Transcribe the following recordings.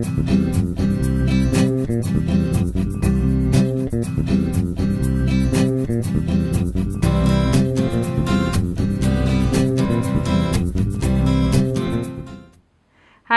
Hi,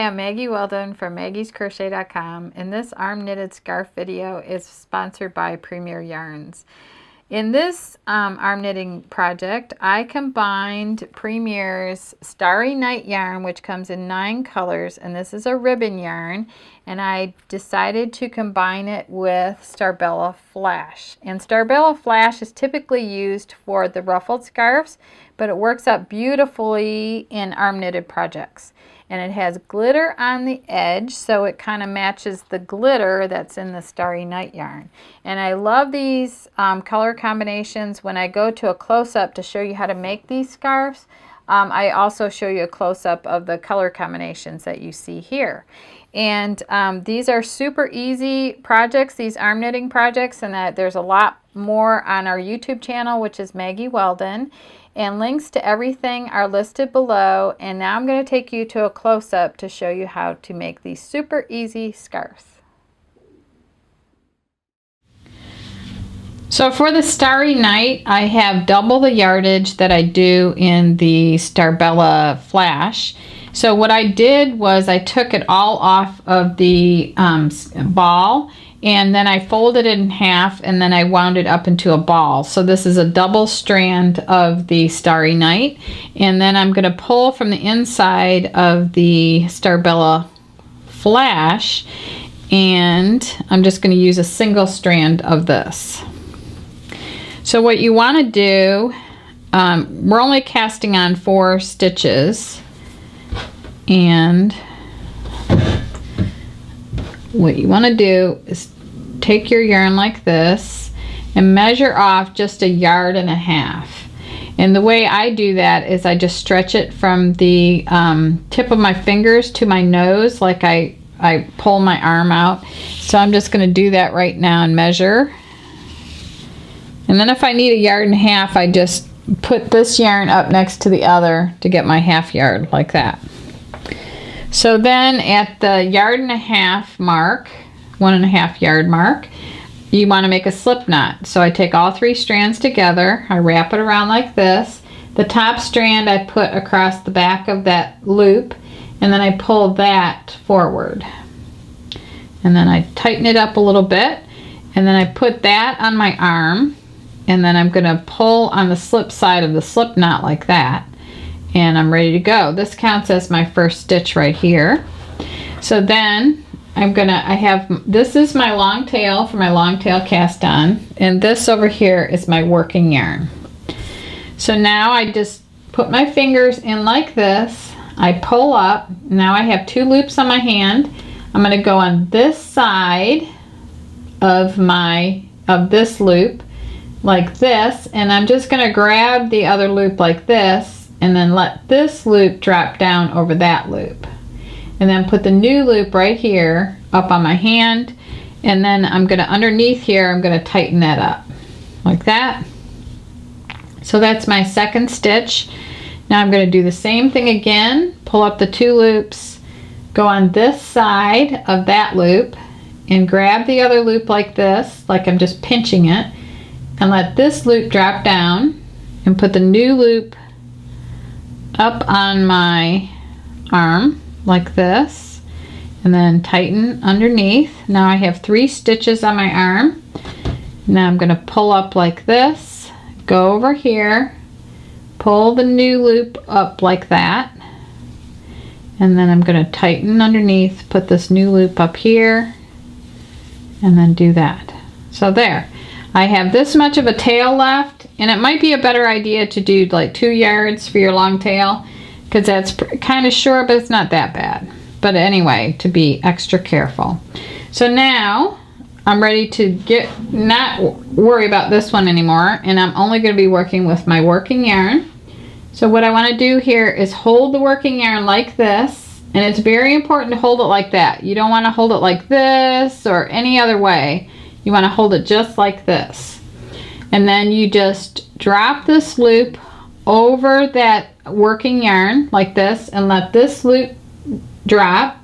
I'm Maggie Weldon from maggiescrochet.com, and this arm knitted scarf video is sponsored by Premier Yarns. In this arm knitting project, I combined Premier's Starry Night yarn, which comes in 9 colors, and this is a ribbon yarn, and I decided to combine it with Starbella Flash. And Starbella Flash is typically used for the ruffled scarves, but it works out beautifully in arm knitted projects. And it has glitter on the edge, so it kind of matches the glitter that's in the Starry Night yarn. And I love these color combinations. When I go to a close-up to show you how to make these scarves, I also show you a close-up of the color combinations that you see here. And these are super easy projects, these arm knitting projects, and that there's a lot more on our YouTube channel, which is Maggie Weldon. And links to everything are listed below. And now I'm going to take you to a close-up to show you how to make these super easy scarves. So for the Starry Night, I have double the yardage that I do in the Starbella Flash. So what I did was I took it all off of the ball, and then I folded it in half, and then I wound it up into a ball. So this is a double strand of the Starry Night, and then I'm going to pull from the inside of the Starbella Flash, and I'm just going to use a single strand of this. So what you want to do, we're only casting on 4 stitches, and what you want to do is take your yarn like this and measure off just 1.5 yards. And the way I do that is I just stretch it from the tip of my fingers to my nose, like I pull my arm out. So I'm just going to do that right now and measure. And then if I need 1.5 yards, I just put this yarn up next to the other to get my 1/2 yard, like that. So then at the 1.5 yard mark, 1.5 yard mark, you want to make a slip knot. So I take all 3 strands together, I wrap it around like this. The top strand I put across the back of that loop, and then I pull that forward. And then I tighten it up a little bit, and then I put that on my arm, and then I'm going to pull on the slip side of the slip knot like that. And I'm ready to go. This counts as my first stitch right here. So then this is my long tail for my long tail cast on, and this over here is my working yarn. So now I just put my fingers in like this, I pull up, now I have 2 loops on my hand. I'm going to go on this side of this loop like this, and I'm just going to grab the other loop like this, and then let this loop drop down over that loop, and then put the new loop right here up on my hand, and then I'm going to underneath here, I'm going to tighten that up like that. So that's my second stitch. Now I'm going to do the same thing again, pull up the 2 loops, go on this side of that loop, and grab the other loop like this, like I'm just pinching it, and let this loop drop down, and put the new loop up on my arm like this, and then tighten underneath. Now I have 3 stitches on my arm. Now I'm going to pull up like this, go over here, pull the new loop up like that, and then I'm going to tighten underneath, put this new loop up here, and then do that. So there, I have this much of a tail left, and it might be a better idea to do like 2 yards for your long tail, because that's kind of short, but it's not that bad. But anyway, to be extra careful. So now I'm ready to not worry about this one anymore, and I'm only going to be working with my working yarn. So what I want to do here is hold the working yarn like this, and it's very important to hold it like that. You don't want to hold it like this or any other way. You want to hold it just like this. And then you just drop this loop over that working yarn like this, and let this loop drop,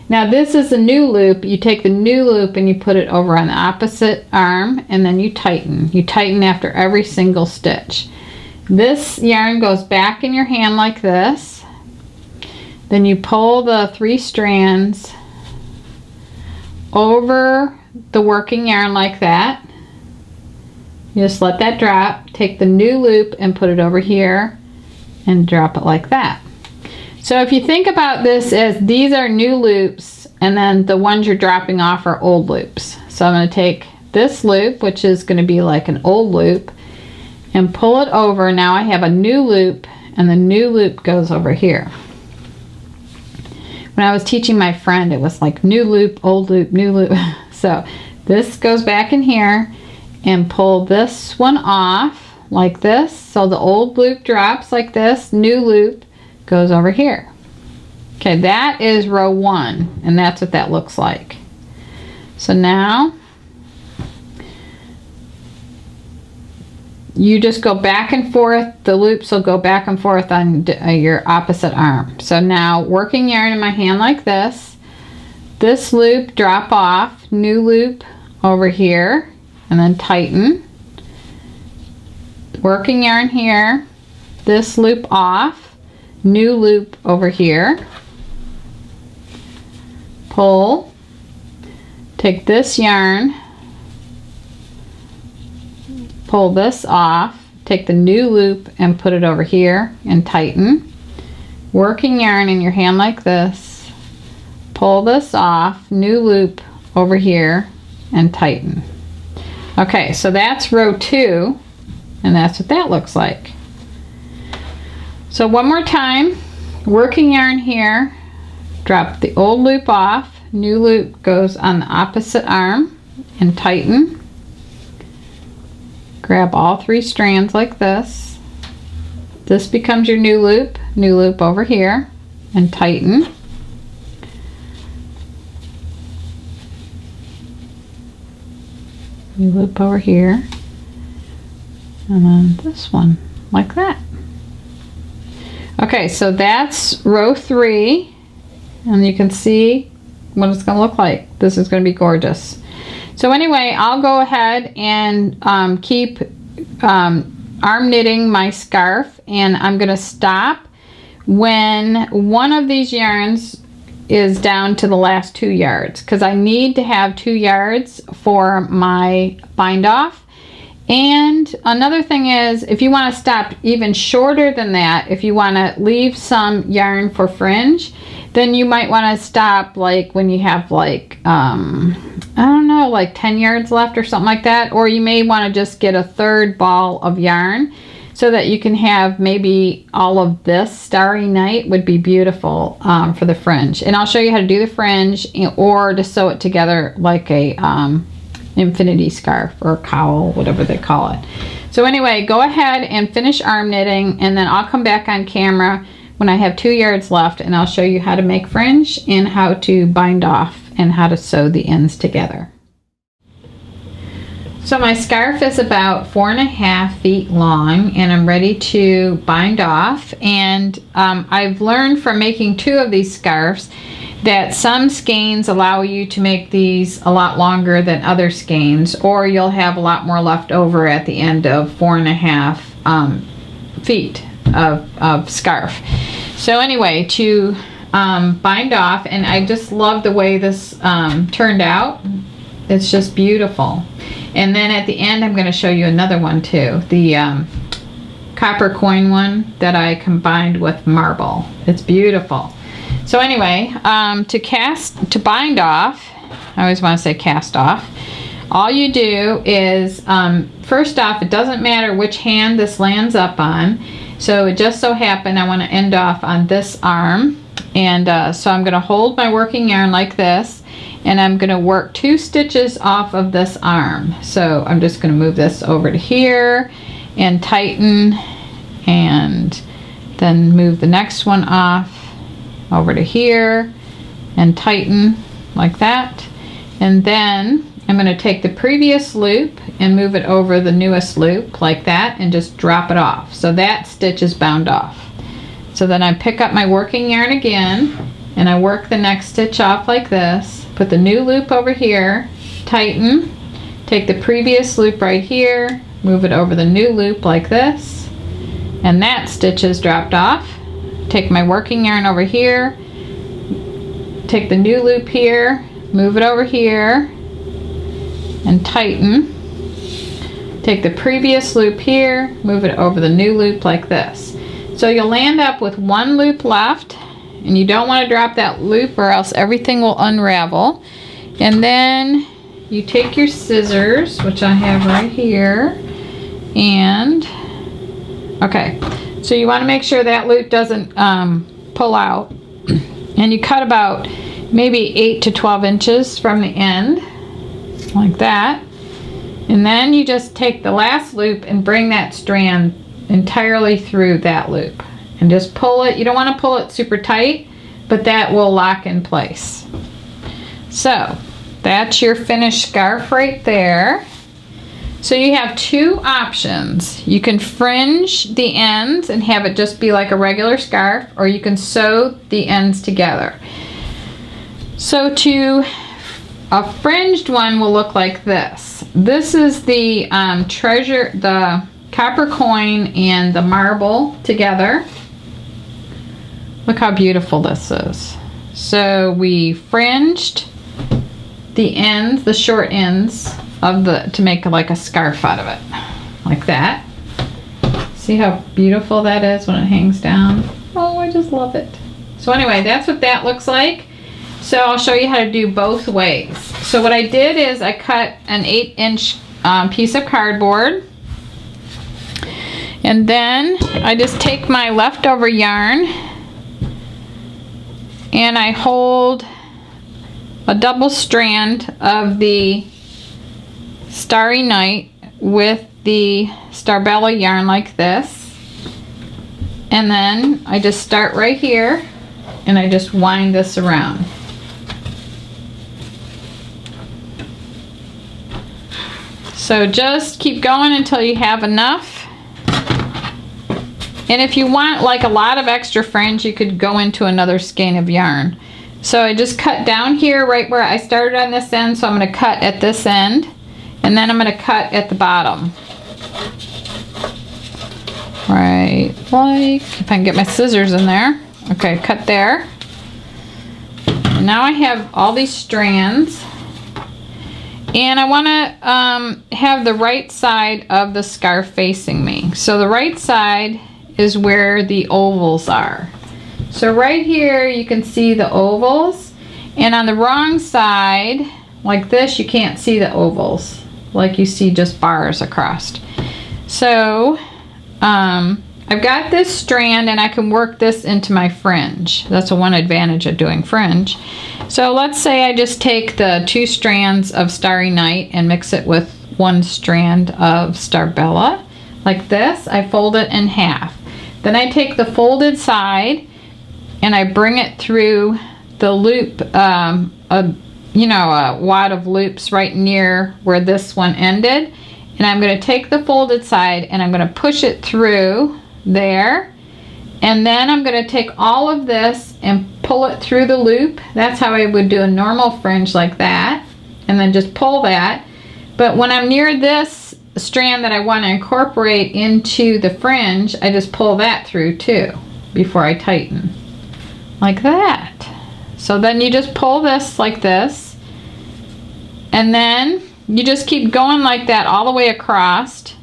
Now this is a new loop. You take the new loop and you put it over on the opposite arm, and then you tighten. You tighten after every single stitch. This yarn goes back in your hand like this. Then you pull the 3 strands over the working yarn like that. You just let that drop. Take the new loop and put it over here and drop it like that. So if you think about this as these are new loops, and then the ones you're dropping off are old loops. So I'm going to take this loop, which is going to be like an old loop, and pull it over. Now I have a new loop, and the new loop goes over here. When I was teaching my friend, it was like new loop, old loop, new loop. So this goes back in here, and pull this one off like this. So the old loop drops like this, new loop goes over here. Okay, that is row 1, and that's what that looks like. So now you just go back and forth. The loops will go back and forth on your opposite arm. So now working yarn in my hand like this. This loop drop off, new loop over here, and then tighten. Working yarn here, this loop off, new loop over here, pull, take this yarn, pull this off, take the new loop and put it over here and tighten. Working yarn in your hand like this, pull this off, new loop over here and tighten. Okay, so that's row 2, and that's what that looks like. So one more time, working yarn here, drop the old loop off, new loop goes on the opposite arm and tighten. Grab all 3 strands like this. This becomes your new loop over here and tighten. New loop over here, and then this one like that. Okay, so that's row 3, and you can see what it's going to look like. This is going to be gorgeous. So anyway, I'll go ahead and keep arm knitting my scarf, and I'm going to stop when one of these yarns is down to the last 2 yards, because I need to have 2 yards for my bind off. And another thing is, if you want to stop even shorter than that, if you want to leave some yarn for fringe, then you might want to stop like when you have like I don't know, like 10 yards left or something like that. Or you may want to just get a 3rd ball of yarn so that you can have maybe all of this. Starry Night would be beautiful for the fringe. And I'll show you how to do the fringe, or to sew it together like a infinity scarf or cowl, whatever they call it. So anyway, go ahead and finish arm knitting, and then I'll come back on camera when I have 2 yards left, and I'll show you how to make fringe and how to bind off and how to sew the ends together. So my scarf is about 4.5 feet long, and I'm ready to bind off. And I've learned from making 2 of these scarves that some skeins allow you to make these a lot longer than other skeins, or you'll have a lot more left over at the end of 4.5 feet of scarf. So anyway, to bind off, and I just love the way this turned out. It's just beautiful. And then at the end, I'm going to show you another one too, the copper coin one that I combined with marble. It's beautiful. So anyway, to bind off, I always want to say cast off. All you do is, first off, it doesn't matter which hand this lands up on. So it just so happened I want to end off on this arm. And so I'm going to hold my working yarn like this, and I'm going to work 2 stitches off of this arm. So I'm just going to move this over to here and tighten, and then move the next one off over to here and tighten like that. And then I'm going to take the previous loop and move it over the newest loop like that, and just drop it off. So that stitch is bound off. So then I pick up my working yarn again, and I work the next stitch off like this, put the new loop over here, tighten, take the previous loop right here, move it over the new loop like this, and that stitch is dropped off. Take my working yarn over here, take the new loop here, move it over here, and tighten. Take the previous loop here, move it over the new loop like this. So you'll land up with one loop left, and you don't want to drop that loop or else everything will unravel. And then you take your scissors, which I have right here, and okay, so you want to make sure that loop doesn't pull out, and you cut about maybe 8 to 12 inches from the end like that. And then you just take the last loop and bring that strand entirely through that loop and just pull it. You don't want to pull it super tight, but that will lock in place. So that's your finished scarf right there. So you have two options. You can fringe the ends and have it just be like a regular scarf, or you can sew the ends together. So a fringed one will look like this. This is the the copper coin and the marble together. Look how beautiful this is. So we fringed the ends, the short ends of to make like a scarf out of it, like that. See how beautiful that is when it hangs down? Oh, I just love it. So anyway, that's what that looks like. So I'll show you how to do both ways. So what I did is I cut an 8-inch piece of cardboard, and then I just take my leftover yarn and I hold a double strand of the Starry Night with the Starbella yarn like this, and then I just start right here and I just wind this around. So just keep going until you have enough. And if you want like a lot of extra fringe, you could go into another skein of yarn. So I just cut down here right where I started on this end, so I'm going to cut at this end, and then I'm going to cut at the bottom. Right, like, if I can get my scissors in there. Okay, cut there. And now I have all these strands. And I want to have the right side of the scarf facing me. So the right side is where the ovals are. So right here you can see the ovals, and on the wrong side, like this, you can't see the ovals. Like you see just bars across. So I've got this strand and I can work this into my fringe. That's one advantage of doing fringe. So let's say I just take the 2 strands of Starry Night and mix it with 1 strand of Starbella. Like this, I fold it in half. Then I take the folded side and I bring it through the loop, a wad of loops right near where this one ended. And I'm going to take the folded side and I'm going to push it through there, and then I'm going to take all of this and pull it through the loop. That's how I would do a normal fringe, like that, and then just pull that. But when I'm near this strand that I want to incorporate into the fringe, I just pull that through too before I tighten, like that. So then you just pull this like this, and then you just keep going like that all the way across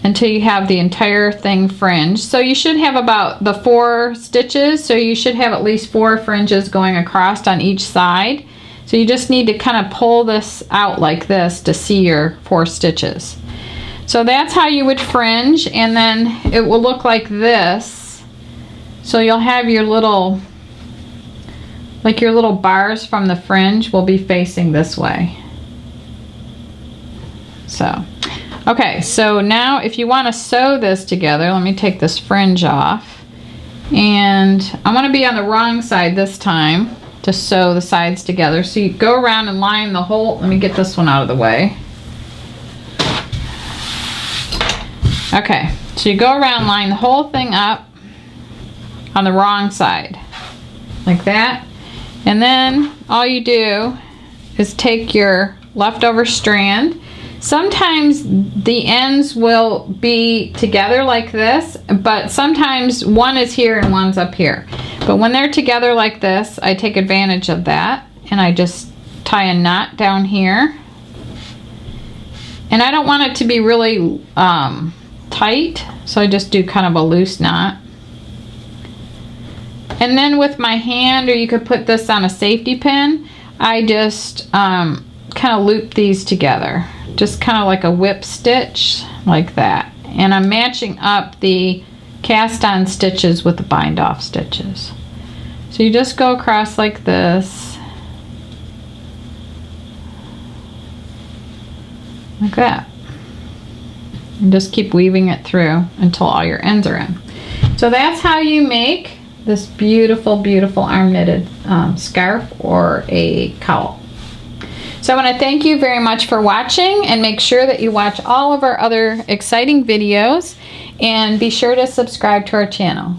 until you have the entire thing fringed. So you should have about the 4 stitches, so you should have at least 4 fringes going across on each side. So you just need to kind of pull this out like this to see your 4 stitches. So that's how you would fringe, and then it will look like this. So you'll have your little, like your little bars from the fringe will be facing this way. So okay, so now if you want to sew this together, let me take this fringe off, and I want to be on the wrong side this time to sew the sides together. So you go around and line the whole, let me get this one out of the way. Okay, so you go around, line the whole thing up on the wrong side. like that. And then all you do is take your leftover strand. Sometimes the ends will be together like this, but sometimes one is here and one's up here. But when they're together like this, I take advantage of that and I just tie a knot down here. And I don't want it to be really tight, so I just do kind of a loose knot. And then with my hand, or you could put this on a safety pin, I just kind of loop these together. Just kind of like a whip stitch, like that. And I'm matching up the cast on stitches with the bind off stitches. So you just go across like this. Like that. And just keep weaving it through until all your ends are in. So that's how you make this beautiful, beautiful arm knitted scarf or a cowl. So I want to thank you very much for watching, and make sure that you watch all of our other exciting videos, and be sure to subscribe to our channel.